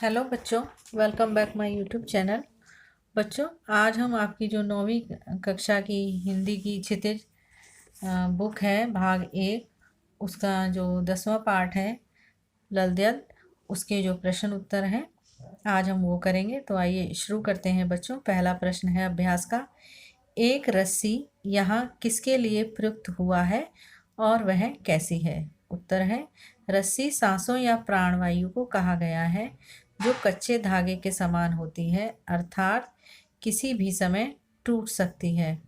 Hello बच्चों, welcome back my YouTube channel. बच्चों, आज हम आपकी जो 9वीं कक्षा की हिंदी की क्षितिज बुक है भाग 1, उसका जो 10वां पार्ट है ललद्यल, उसके जो प्रश्न उत्तर हैं आज हम वो करेंगे। तो आइए शुरू करते हैं बच्चों। पहला प्रश्न है अभ्यास का। एक रस्सी यहाँ किसके लिए प्रयुक्त हुआ है और वह कैसी है? उत्तर है, रस्सी सांसों या प्राणवायु को कहा गया है जो कच्चे धागे के समान होती है, अर्थात किसी भी समय टूट सकती है।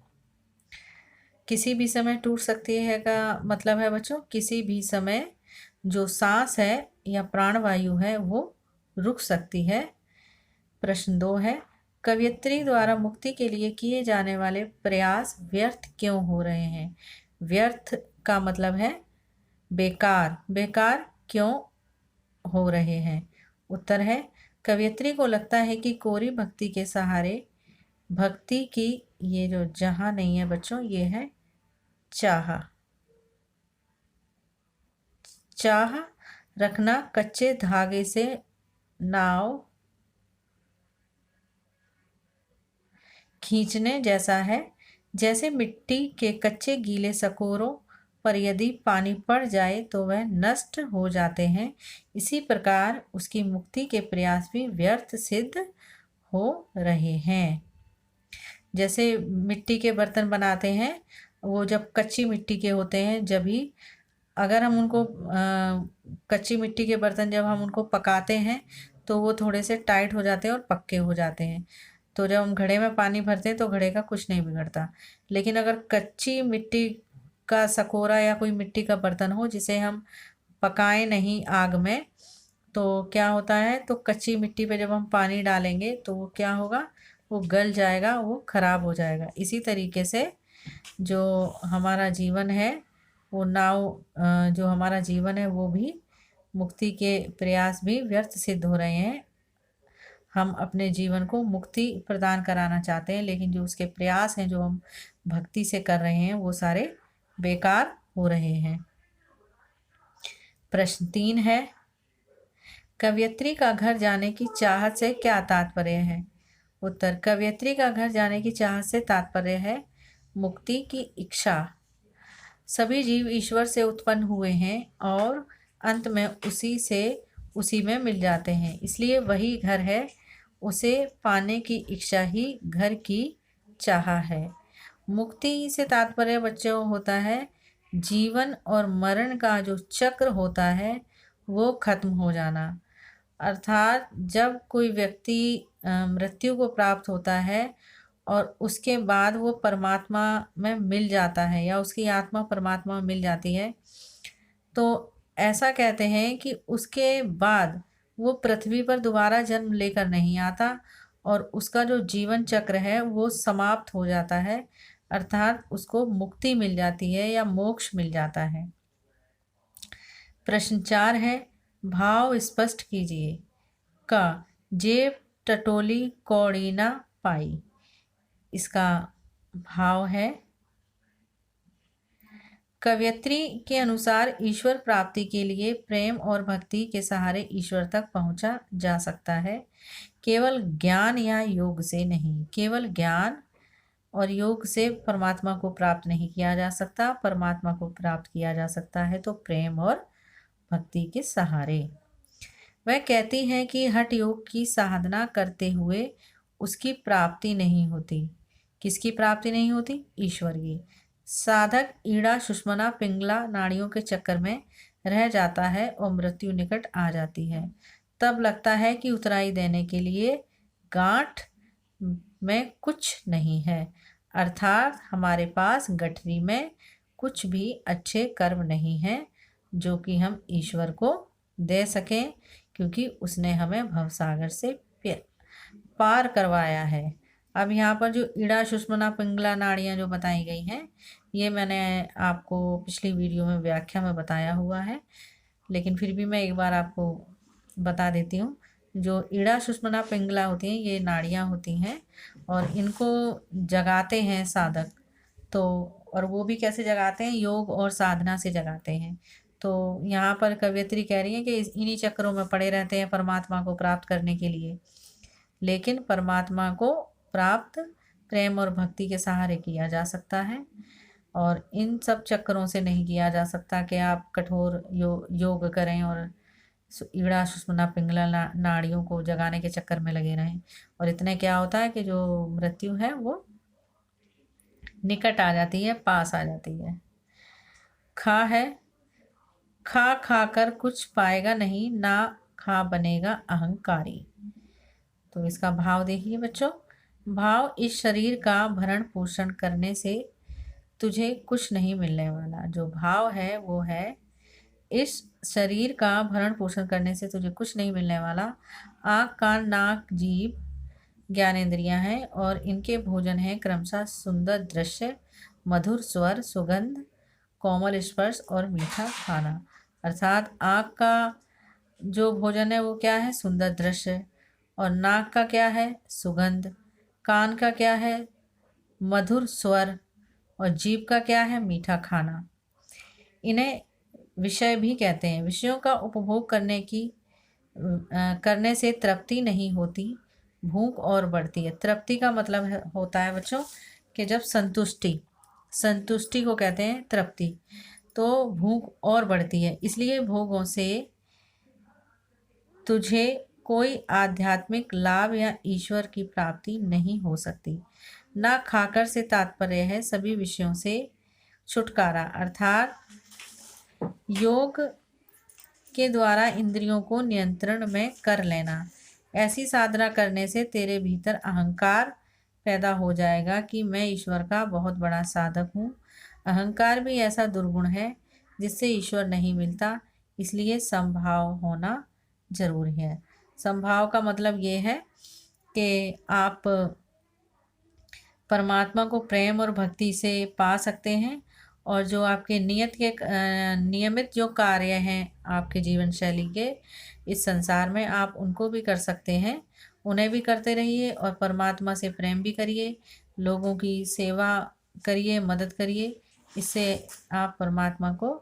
किसी भी समय टूट सकती है का मतलब है बच्चों, किसी भी समय जो सांस है या प्राणवायु है वो रुक सकती है। प्रश्न 2 है, कवयित्री द्वारा मुक्ति के लिए किए जाने वाले प्रयास व्यर्थ क्यों हो रहे हैं? व्यर्थ का मतलब है बेकार। बेकार क्यों हो रहे हैं? उत्तर है, कवयित्री को लगता है कि कोरी भक्ति के सहारे भक्ति की, ये जो जहां नहीं है बच्चों, ये है चाह। चाह रखना कच्चे धागे से नाव खींचने जैसा है। जैसे मिट्टी के कच्चे गीले सकोरों पर यदि पानी पड़ जाए तो वह नष्ट हो जाते हैं, इसी प्रकार उसकी मुक्ति के प्रयास भी व्यर्थ सिद्ध हो रहे हैं। जैसे मिट्टी के बर्तन बनाते हैं, वो जब कच्ची मिट्टी के होते हैं, जब ही अगर हम उनको कच्ची मिट्टी के बर्तन जब हम उनको पकाते हैं तो वो थोड़े से टाइट हो जाते हैं और पक्के हो जाते हैं। तो जब हम घड़े में पानी भरते हैं तो घड़े का कुछ नहीं बिगड़ता। लेकिन अगर कच्ची मिट्टी का सकोरा या कोई मिट्टी का बर्तन हो जिसे हम पकाएं नहीं आग में, तो क्या होता है, तो कच्ची मिट्टी पे जब हम पानी डालेंगे तो वो क्या होगा, वो गल जाएगा, वो खराब हो जाएगा। इसी तरीके से जो हमारा जीवन है वो जो हमारा जीवन है वो भी मुक्ति के प्रयास भी व्यर्थ सिद्ध हो रहे हैं। हम अपने जीवन को मुक्ति प्रदान कराना चाहते हैं, लेकिन जो उसके प्रयास हैं जो हम भक्ति से कर रहे हैं वो सारे बेकार हो रहे हैं। प्रश्न 3 है, कवयित्री का घर जाने की चाहत से क्या तात्पर्य है? उत्तर, कवयित्री का घर जाने की चाहत से तात्पर्य है मुक्ति की इच्छा। सभी जीव ईश्वर से उत्पन्न हुए हैं और अंत में उसी में मिल जाते हैं, इसलिए वही घर है। उसे पाने की इच्छा ही घर की चाह है। मुक्ति से तात्पर्य बच्चों होता है जीवन और मरण का जो चक्र होता है वो खत्म हो जाना। अर्थात जब कोई व्यक्ति मृत्यु को प्राप्त होता है और उसके बाद वो परमात्मा में मिल जाता है या उसकी आत्मा परमात्मा में मिल जाती है, तो ऐसा कहते हैं कि उसके बाद वो पृथ्वी पर दोबारा जन्म लेकर नहीं आता और उसका जो जीवन चक्र है वो समाप्त हो जाता है, अर्थात उसको मुक्ति मिल जाती है या मोक्ष मिल जाता है। प्रश्न 4 है, भाव स्पष्ट कीजिए। का जेब टटोली कौड़ी ना पाई, इसका भाव है, कवयित्री के अनुसार ईश्वर प्राप्ति के लिए प्रेम और भक्ति के सहारे ईश्वर तक पहुंचा जा सकता है, केवल ज्ञान या योग से नहीं। केवल ज्ञान और योग से परमात्मा को प्राप्त नहीं किया जा सकता। परमात्मा को प्राप्त किया जा सकता है तो प्रेम और भक्ति के सहारे। वह कहती है कि हठ योग की साधना करते हुए उसकी प्राप्ति नहीं होती। किसकी प्राप्ति नहीं होती? ईश्वर की। साधक ईड़ा सुषुम्ना पिंगला नाड़ियों के चक्कर में रह जाता है और मृत्यु निकट आ जाती है। तब लगता है कि उतराई देने के लिए गांठ में कुछ नहीं है, अर्थात हमारे पास गठरी में कुछ भी अच्छे कर्म नहीं है जो कि हम ईश्वर को दे सकें, क्योंकि उसने हमें भवसागर से पार करवाया है। अब यहाँ पर जो ईड़ा सुषुम्ना पिंगला नाड़ियाँ जो बताई गई हैं, ये मैंने आपको पिछली वीडियो में व्याख्या में बताया हुआ है, लेकिन फिर भी मैं एक बार आपको बता देती हूँ। जो ईड़ा सुषुम्ना पिंगला होती हैं ये नाड़ियाँ होती हैं और इनको जगाते हैं साधक। तो और वो भी कैसे जगाते हैं? योग और साधना से जगाते हैं। तो यहाँ पर कवयित्री कह रही है कि इन्हीं चक्रों में पड़े रहते हैं परमात्मा को प्राप्त करने के लिए, लेकिन परमात्मा को प्राप्त प्रेम और भक्ति के सहारे किया जा सकता है, और इन सब चक्करों से नहीं किया जा सकता कि आप कठोर योग करें और ईड़ा सुषुम्ना पिंगला नाड़ियों को जगाने के चक्कर में लगे रहें। और इतने क्या होता है कि जो मृत्यु है वो निकट आ जाती है, पास आ जाती है। खा है, खा खा कर कुछ पाएगा नहीं, ना खा बनेगा अहंकारी। तो इसका भाव देखिए बच्चों। भाव, इस शरीर का भरण पोषण करने से तुझे कुछ नहीं मिलने वाला। जो भाव है वो है, इस शरीर का भरण पोषण करने से तुझे कुछ नहीं मिलने वाला। आँख, कान, नाक, जीभ ज्ञानेंद्रियां हैं और इनके भोजन है क्रमशः सुंदर दृश्य, मधुर स्वर, सुगंध, कोमल स्पर्श और मीठा खाना। अर्थात आँख का जो भोजन है वो क्या है? सुंदर दृश्य। और नाक का क्या है? सुगंध। कान का क्या है? मधुर स्वर। और जीभ का क्या है? मीठा खाना। इन्हें विषय भी कहते हैं। विषयों का उपभोग करने से तृप्ति नहीं होती, भूख और बढ़ती है। तृप्ति का मतलब होता है बच्चों कि जब संतुष्टि को कहते हैं तृप्ति। तो भूख और बढ़ती है, इसलिए भोगों से तुझे कोई आध्यात्मिक लाभ या ईश्वर की प्राप्ति नहीं हो सकती। ना खाकर से तात्पर्य है सभी विषयों से छुटकारा, अर्थात योग के द्वारा इंद्रियों को नियंत्रण में कर लेना। ऐसी साधना करने से तेरे भीतर अहंकार पैदा हो जाएगा कि मैं ईश्वर का बहुत बड़ा साधक हूँ। अहंकार भी ऐसा दुर्गुण है जिससे ईश्वर नहीं मिलता, इसलिए समभाव होना जरूरी है। समभाव का मतलब ये है कि आप परमात्मा को प्रेम और भक्ति से पा सकते हैं, और जो आपके नियमित जो कार्य हैं आपके जीवन शैली के इस संसार में, आप उनको भी कर सकते हैं। उन्हें भी करते रहिए और परमात्मा से प्रेम भी करिए, लोगों की सेवा करिए, मदद करिए। इससे आप परमात्मा को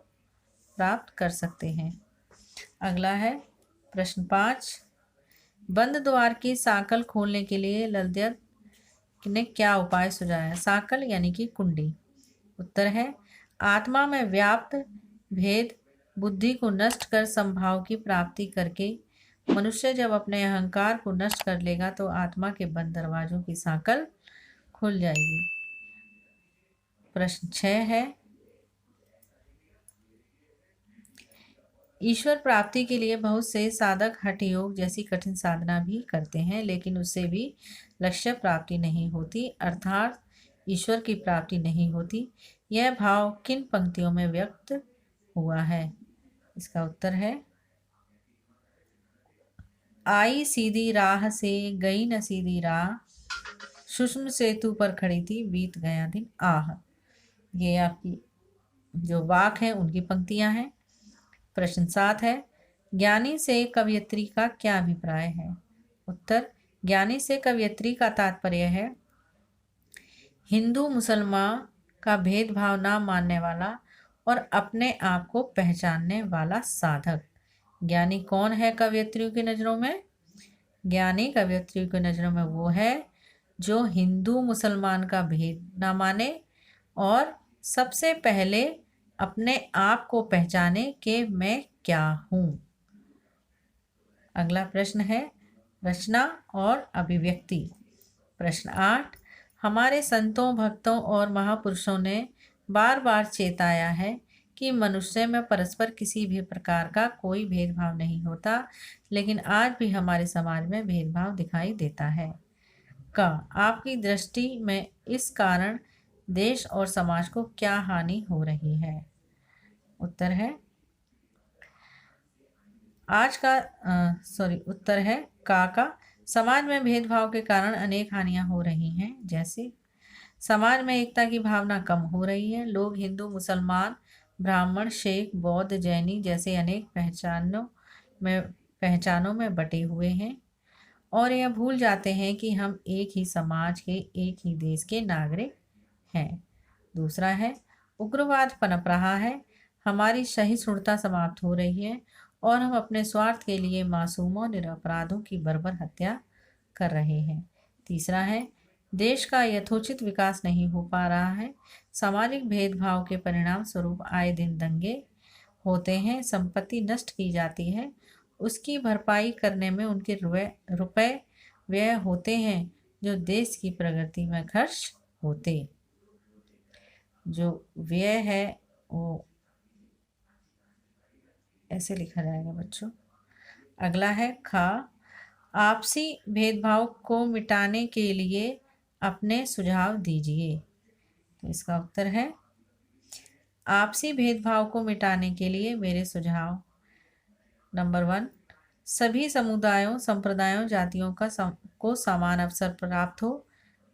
प्राप्त कर सकते हैं। अगला है प्रश्न 5। बंद द्वार की सांकल खोलने के लिए ललदेव ने क्या उपाय सुझाया? सांकल यानी कि कुंडी। उत्तर है, आत्मा में व्याप्त भेद बुद्धि को नष्ट कर संभाव की प्राप्ति करके मनुष्य जब अपने अहंकार को नष्ट कर लेगा तो आत्मा के बंद दरवाजों की सांकल खुल जाएगी। प्रश्न 6 है, ईश्वर प्राप्ति के लिए बहुत से साधक हठ योग जैसी कठिन साधना भी करते हैं, लेकिन उससे भी लक्ष्य प्राप्ति नहीं होती, अर्थात ईश्वर की प्राप्ति नहीं होती। यह भाव किन पंक्तियों में व्यक्त हुआ है? इसका उत्तर है, आई सीधी राह से गई न सीधी राह, सुषम सेतु पर खड़ी थी बीत गया दिन आह। ये आपकी जो वाक है उनकी पंक्तियां हैं। प्रश्न 7 है, ज्ञानी से कवयित्री का क्या अभिप्राय है? उत्तर, ज्ञानी से कवयित्री का तात्पर्य है हिंदू मुसलमान का भेदभाव ना मानने वाला और अपने आप को पहचानने वाला साधक। ज्ञानी कौन है कवयित्रियों की नज़रों में? ज्ञानी कवयित्रियों की नज़रों में वो है जो हिंदू मुसलमान का भेद ना माने और सबसे पहले अपने आप को पहचाने कि मैं क्या हूँ। अगला प्रश्न है, रचना और अभिव्यक्ति। प्रश्न 8, हमारे संतों, भक्तों और महापुरुषों ने बार बार चेताया है कि मनुष्य में परस्पर किसी भी प्रकार का कोई भेदभाव नहीं होता, लेकिन आज भी हमारे समाज में भेदभाव दिखाई देता है। का आपकी दृष्टि में इस कारण देश और समाज को क्या हानि हो रही है? उत्तर है, उत्तर है का समाज में भेदभाव के कारण अनेक हानियां हो रही हैं, जैसे समाज में एकता की भावना कम हो रही है। लोग हिंदू, मुसलमान, ब्राह्मण, शेख, बौद्ध, जैनी जैसे अनेक पहचानों में बटे हुए हैं और यह भूल जाते हैं कि हम एक ही समाज के, एक ही देश के नागरिक हैं। दूसरा है, उग्रवाद पनप रहा है। हमारी सहिष्णुता समाप्त हो रही है और हम अपने स्वार्थ के लिए मासूमों निरपराधों की बर्बर हत्या कर रहे हैं। तीसरा है, देश का यथोचित विकास नहीं हो पा रहा है। सामाजिक भेदभाव के परिणाम स्वरूप आए दिन दंगे होते हैं, संपत्ति नष्ट की जाती है, उसकी भरपाई करने में उनके रुपए व्यय होते हैं जो देश की प्रगति में खर्च होते। जो व्यय है वो ऐसे लिखा जाएगा बच्चों। अगला है खा, आपसी भेदभाव को मिटाने के लिए अपने सुझाव दीजिए। तो इसका उत्तर है, आपसी भेदभाव को मिटाने के लिए मेरे सुझाव। नंबर 1, सभी समुदायों, संप्रदायों, जातियों को समान अवसर प्राप्त हो।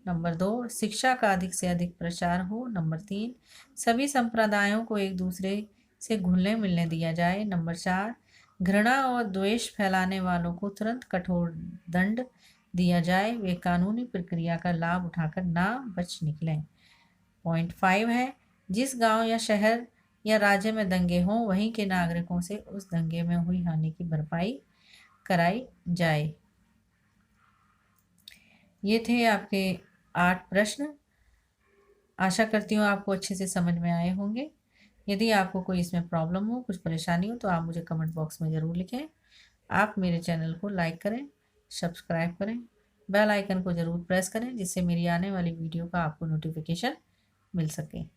नंबर 2, शिक्षा का अधिक से अधिक प्रचार हो। नंबर 3, सभी संप्रदायों को एक दूसरे से घुलने मिलने दिया जाए। नंबर 4, घृणा और द्वेष फैलाने वालों को तुरंत कठोर दंड दिया जाए, वे कानूनी प्रक्रिया का लाभ उठाकर ना बच निकलें। पॉइंट 5 है, जिस गांव या शहर या राज्य में दंगे हों वहीं के नागरिकों से उस दंगे में हुई हानि की भरपाई कराई जाए। ये थे आपके 8 प्रश्न। आशा करती हूँ आपको अच्छे से समझ में आए होंगे। यदि आपको कोई इसमें प्रॉब्लम हो, कुछ परेशानी हो तो आप मुझे कमेंट बॉक्स में ज़रूर लिखें। आप मेरे चैनल को लाइक करें, सब्सक्राइब करें, बेल आइकन को ज़रूर प्रेस करें जिससे मेरी आने वाली वीडियो का आपको नोटिफिकेशन मिल सके।